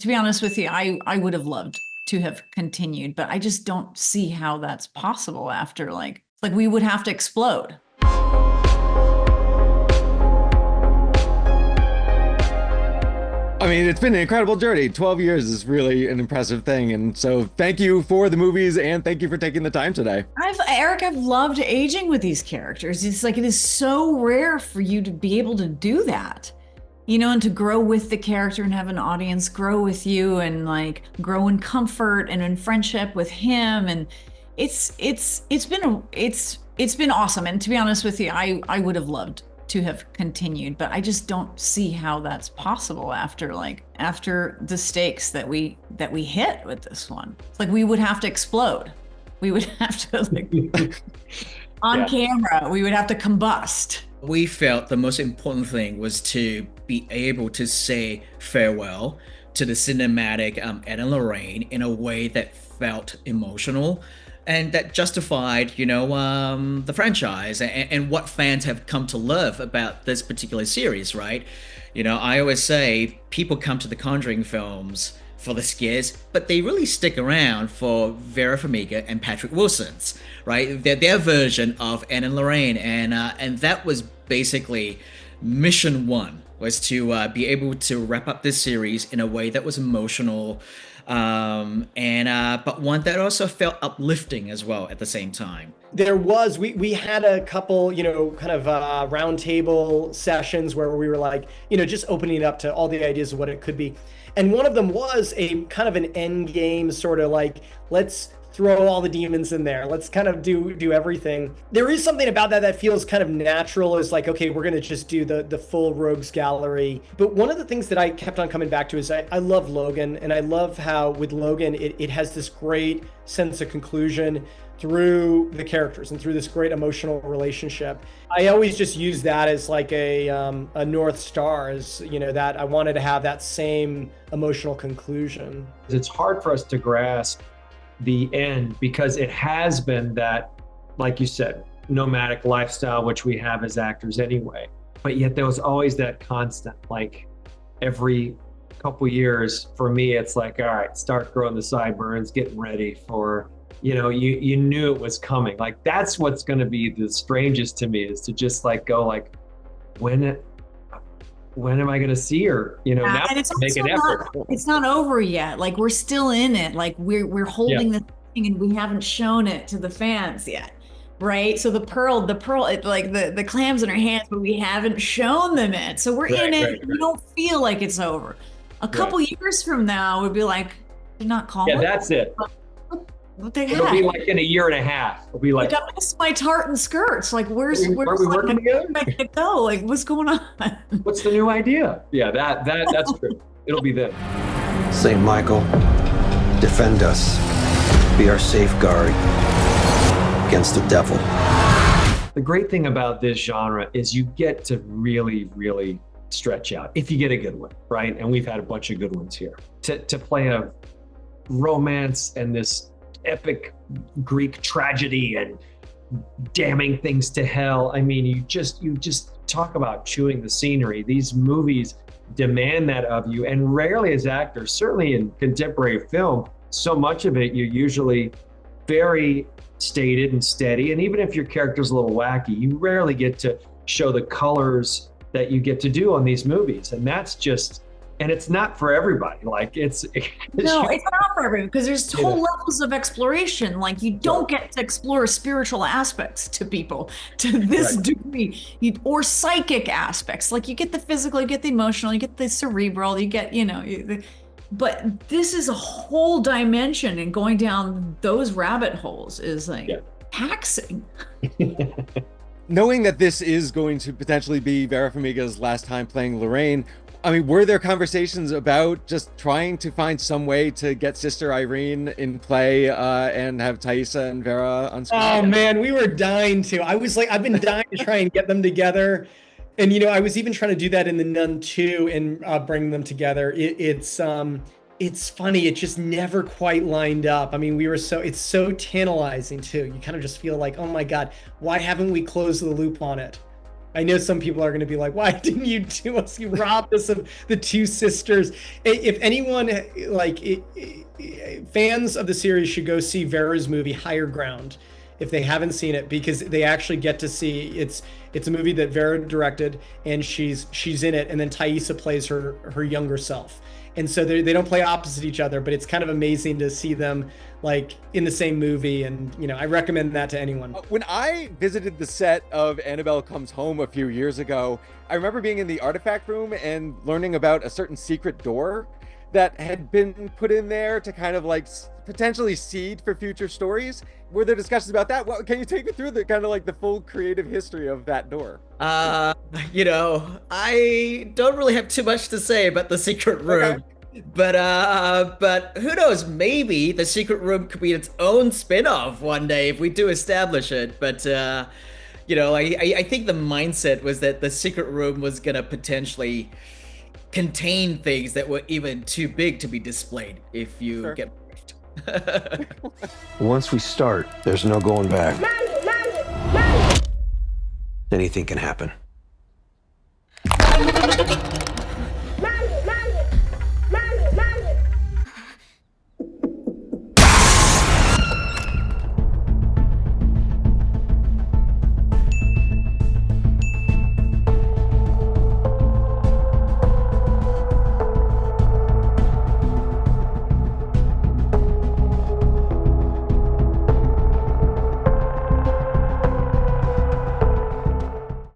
To be honest with you, I would have loved to have continued, but I just don't see how that's possible after like we would have to explode. I mean, it's been an incredible journey. 12 years is really an impressive thing. And so thank you for the movies and thank you for taking the time today. Eric, I've loved aging with these characters. It's like it is so rare for you to be able to do that, and to grow with the character and have an audience grow with you and like grow in comfort and in friendship with him. And it's been awesome. And to be honest with you, I would have loved to have continued, but I just don't see how that's possible after the stakes that we hit with this one. It's like we would have to explode. We would have to on camera, we would have to combust. We felt the most important thing was to be able to say farewell to the cinematic Ed and Lorraine in a way that felt emotional and that justified, the franchise and what fans have come to love about this particular series, right? I always say people come to the Conjuring films for the scares, but they really stick around for Vera Farmiga and Patrick Wilson's, right? Their version of Ed and Lorraine, and that was basically mission one, was to be able to wrap up this series in a way that was emotional, but one that also felt uplifting as well at the same time. We had a couple, kind of round table sessions where we were like, just opening it up to all the ideas of what it could be. And one of them was a kind of an end game sort of like, let's throw all the demons in there. Let's kind of do everything. There is something about that feels kind of natural. Is like, okay, we're going to just do the full rogues gallery. But one of the things that I kept on coming back to is I love Logan, and I love how with Logan, it has this great sense of conclusion through the characters and through this great emotional relationship. I always just use that as like a North Star, as that I wanted to have that same emotional conclusion. It's hard for us to grasp the end because it has been that, like you said, nomadic lifestyle, which we have as actors anyway. But yet there was always that constant, like every couple years for me, it's like, all right, start growing the sideburns, getting ready for, you knew it was coming. Like that's what's going to be the strangest to me, is to just like go like, when am I going to see her? Now and it's make an effort. It's not over yet. Like we're still in it. Like we're holding the thing and we haven't shown it to the fans yet. Right. So the pearl, like the clams in our hands, but we haven't shown them it. So we're in it. Right. We don't feel like it's over. A couple years from now, we'd be like, you're not calling. Yeah, that's it. What the heck? It'll be like in a year and a half. It'll be like, I missed my tartan skirts. Like, where's we working together? To go? Like, what's going on? What's the new idea? Yeah, that's true. It'll be them. Saint Michael, defend us. Be our safeguard against the devil. The great thing about this genre is you get to really, really stretch out if you get a good one, right? And we've had a bunch of good ones here. To play a romance and this epic Greek tragedy and damning things to hell. I mean, you just talk about chewing the scenery. These movies demand that of you, and rarely as actors, certainly in contemporary film, so much of it you're usually very stated and steady. And even if your character's a little wacky, you rarely get to show the colors that you get to do on these movies. And that's just, and it's not for everybody. Like it's no, it's not for everybody because there's whole levels of exploration. Like you don't get to explore spiritual aspects to people to this degree, or psychic aspects. Like you get the physical, you get the emotional, you get the cerebral, you get, but this is a whole dimension, and going down those rabbit holes is like taxing. Knowing that this is going to potentially be Vera Farmiga's last time playing Lorraine, I mean, were there conversations about just trying to find some way to get Sister Irene in play and have Thaisa and Vera on screen? Oh man, we were dying to. I was like, I've been dying to try and get them together. And I was even trying to do that in The Nun 2 and bring them together. It's funny, it just never quite lined up. I mean, it's so tantalizing too. You kind of just feel like, oh my God, why haven't we closed the loop on it? I know some people are going to be like, why didn't you do us? You robbed us of the two sisters. If anyone, fans of the series should go see Vera's movie Higher Ground if they haven't seen it, because they actually get to see it's a movie that Vera directed, and she's in it, and then Thaisa plays her younger self. And so they don't play opposite each other, but it's kind of amazing to see them like in the same movie. And, I recommend that to anyone. When I visited the set of Annabelle Comes Home a few years ago, I remember being in the artifact room and learning about a certain secret door that had been put in there to kind of like potentially seed for future stories. Were there discussions about that? Well, can you take me through the kind of like the full creative history of that door? I don't really have too much to say about the secret room. Okay. But who knows? Maybe the secret room could be its own spin-off one day if we do establish it. But I think the mindset was that the secret room was gonna potentially contain things that were even too big to be displayed if you get briefed. Once we start, there's no going back. Anything can happen.